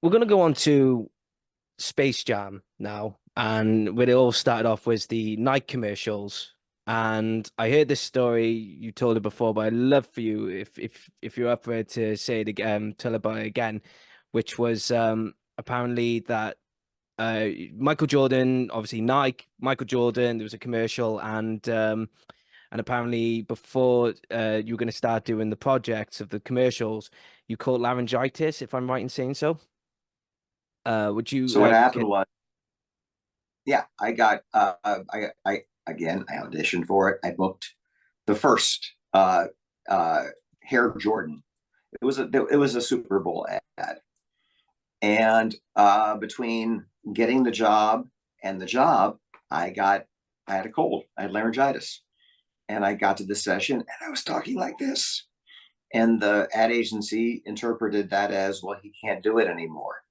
we're gonna go on to Space Jam now, and where it all started off was the Nike commercials. And I heard this story, you told it before, but I'd love for you if you're up for it to say it again, tell about it again, which was apparently that Michael Jordan, obviously Nike, Michael Jordan, there was a commercial, and apparently before you were going to start doing the projects of the commercials, you caught laryngitis, if I'm right in saying so. Would you So what happened can was, yeah, I got I again I auditioned for it. I booked the first Hair Jordan. It was a Super Bowl ad, and between getting the job and the job, I had a cold. I had laryngitis, and I got to the session and I was talking like this, and the ad agency interpreted that as, well, he can't do it anymore.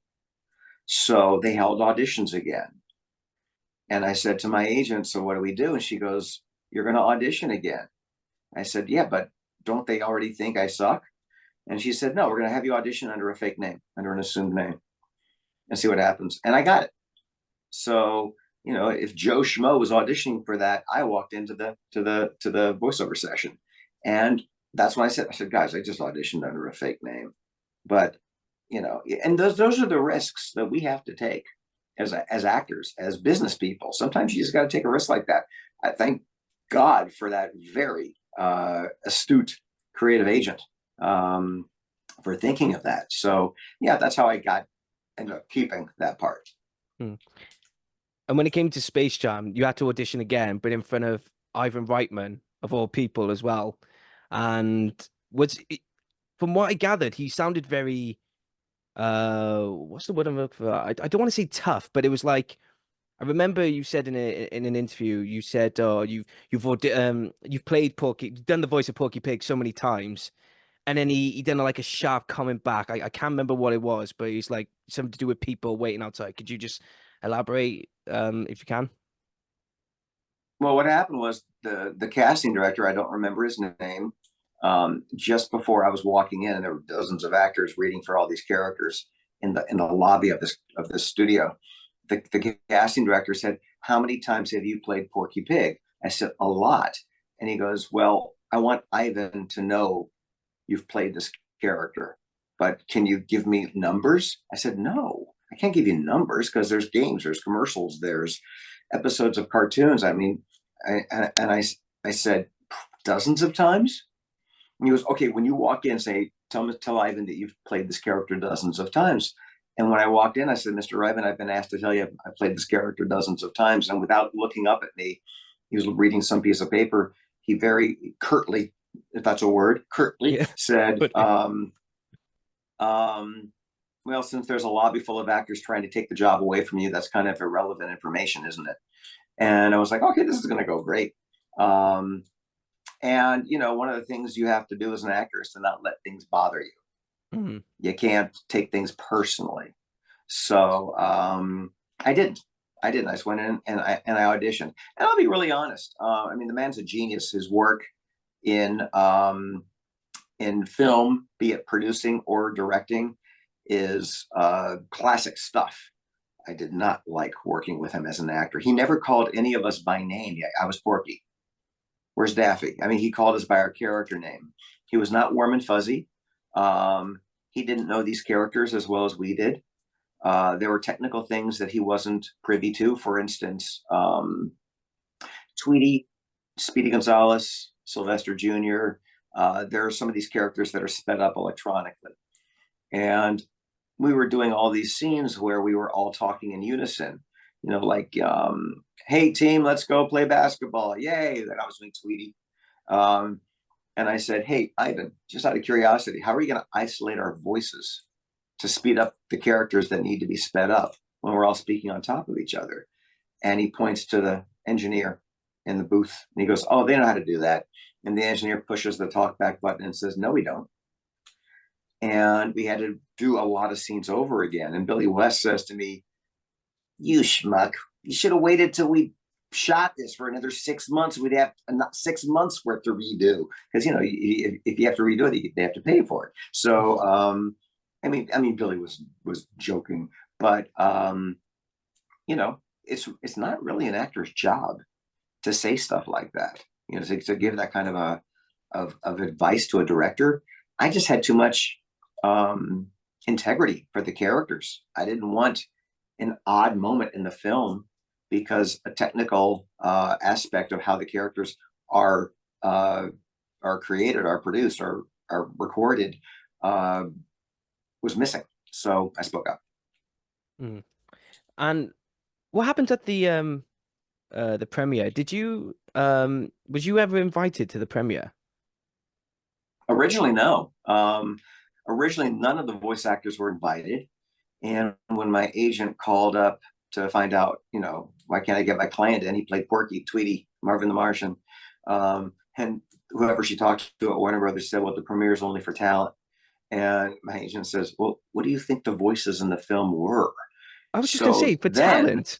So they held auditions again. And I said to my agent, so what do we do? And she goes, you're going to audition again. I said, yeah, but don't they already think I suck? And she said, no, we're going to have you audition under a fake name, under an assumed name, and see what happens. And I got it. So, if Joe Schmo was auditioning for that, I walked into the voiceover session. And that's when I said, guys, I just auditioned under a fake name. But, and those are the risks that we have to take as actors, as business people. Sometimes you just got to take a risk like that. I thank God for that very astute creative agent, for thinking of that. So yeah, that's how I ended up keeping that part. Hmm. And when it came to Space Jam, you had to audition again, but in front of Ivan Reitman of all people as well. And from what I gathered, he sounded very what's the word I'm looking for? I don't want to say tough, but it was like I remember you said in an interview, you said, "Oh, you've played Porky, you've done the voice of Porky Pig so many times," and then he done like a sharp comment back. I can't remember what it was, but he's like something to do with people waiting outside. Could you just elaborate, if you can? Well, what happened was the casting director, I don't remember his name, just before I was walking in, and there were dozens of actors reading for all these characters in the lobby of this studio. The casting director said, "How many times have you played Porky Pig?" I said, "A lot." And he goes, "Well, I want Ivan to know you've played this character, but can you give me numbers?" I said, "No, I can't give you numbers because there's games, there's commercials, there's episodes of cartoons. I mean," I said, "Dozens of times?" And he goes, "Okay, when you walk in, say, tell Ivan that you've played this character dozens of times." And when I walked in, I said, "Mr. Reitman, I've been asked to tell you I've played this character dozens of times." And without looking up at me, he was reading some piece of paper. He very curtly, if that's a word, curtly Yeah, said, but yeah. well, since there's a lobby full of actors trying to take the job away from you, that's kind of irrelevant information, isn't it? And I was like, okay, this is going to go great. Um, and one of the things you have to do as an actor is to not let things bother you. Mhm. You can't take things personally. So I didn't. I didn't. I just went in and I auditioned. And I'll be really honest. I mean, the man's a genius. His work in film, be it producing or directing, is classic stuff. I did not like working with him as an actor. He never called any of us by name. Yeah, I was Porky. Where's Daffy? I mean, he called us by our character name. He was not warm and fuzzy. He didn't know these characters as well as we did. There were technical things that he wasn't privy to. For instance, Tweety, Speedy Gonzalez, Sylvester Jr. There are some of these characters that are sped up electronically. And we were doing all these scenes where we were all talking in unison, like, "Hey team, let's go play basketball. Yay." And I was doing Tweety. Um, and I said, "Hey, Ivan, just out of curiosity, how are you going to isolate our voices to speed up the characters that need to be sped up when we're all speaking on top of each other?" And he points to the engineer in the booth and he goes, "Oh, they know how to do that." And the engineer pushes the talk back button and says, "No, we don't." And we had to do a lot of scenes over again. And Billy West says to me, "You schmuck, you should have waited till we shot this for another 6 months. We'd have 6 months worth to redo, because if you have to redo it, they have to pay for it." So I mean, Billy was joking, but it's not really an actor's job to say stuff like that. To give that kind of of advice to a director. I just had too much integrity for the characters. I didn't want an odd moment in the film because a technical aspect of how the characters are uh, are created, are produced, are recorded uh, was missing. So I spoke up. Mm. And what happened at the premiere? Did you was you ever invited to the premiere? Originally, no. Originally, none of the voice actors were invited. And when my agent called up to find out, why can't I get my client in? He played Porky, Tweety, Marvin the Martian. And whoever she talked to at Warner Brothers said, well, the premiere is only for talent. And my agent says, well, what do you think the voices in the film were? I was just gonna say So for then talent.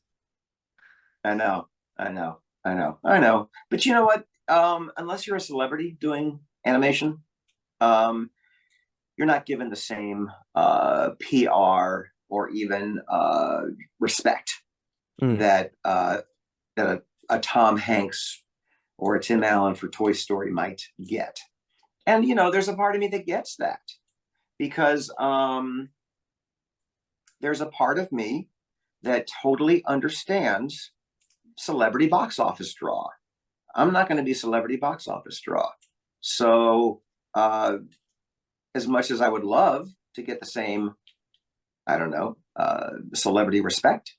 I know, I know. But you know what? Unless you're a celebrity doing animation, um, you're not given the same PR or even respect Mm. that a Tom Hanks or a Tim Allen for Toy Story might get. And there's a part of me that gets that because there's a part of me that totally understands celebrity box office draw. I'm not going to be celebrity box office draw. So as much as I would love to get the same, I don't know, celebrity respect,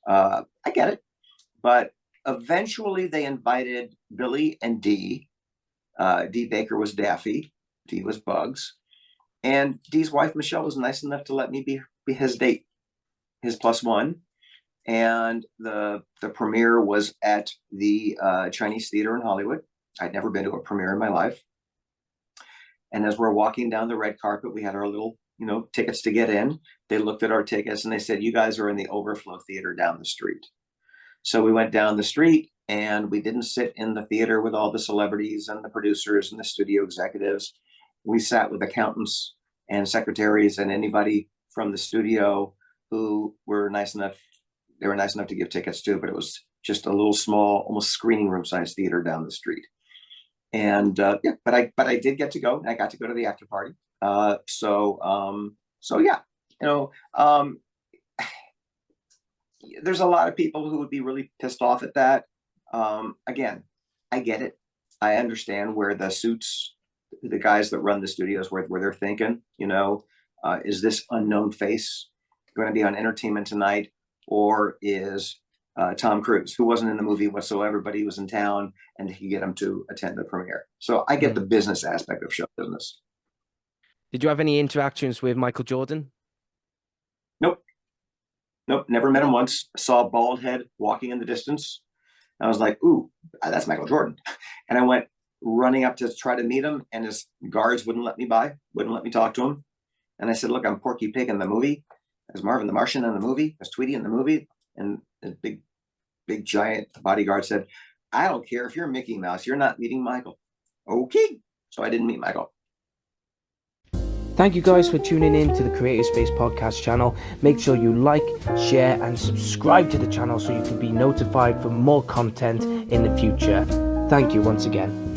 I get it. But eventually they invited Billy and Dee. Dee Baker was Daffy, Dee was Bugs. And Dee's wife, Michelle, was nice enough to let me be his date, his plus one. And the premiere was at the Chinese Theater in Hollywood. I'd never been to a premiere in my life. And as we're walking down the red carpet, we had our little, tickets to get in. They looked at our tickets and they said, you guys are in the overflow theater down the street. So we went down the street and we didn't sit in the theater with all the celebrities and the producers and the studio executives. We sat with accountants and secretaries and anybody from the studio who were nice enough. They were nice enough to give tickets to, but it was just a little small, almost screening room size theater down the street. And yeah, but I did get to go. And I got to go to the after party. So yeah, there's a lot of people who would be really pissed off at that. Again, I get it. I understand where the guys that run the studios, where they're thinking. Is this unknown face going to be on Entertainment Tonight, or is Tom Cruise, who wasn't in the movie whatsoever, but he was in town and he could get him to attend the premiere? So I get the Mm. business aspect of show business. Did you have any interactions with Michael Jordan? Nope, nope, never met him once. Saw a bald head walking in the distance. I was like, ooh, that's Michael Jordan. And I went running up to try to meet him, and his guards wouldn't let me wouldn't let me talk to him. And I said, look, I'm Porky Pig in the movie. There's Marvin the Martian in the movie. There's Tweety in the movie. And the big giant bodyguard said, I don't care if you're Mickey Mouse, you're not meeting Michael. Okay. So I didn't meet Michael. Thank you guys for tuning in to the Creative Space Podcast channel. Make sure you like, share, and subscribe to the channel so you can be notified for more content in the future. Thank you once again.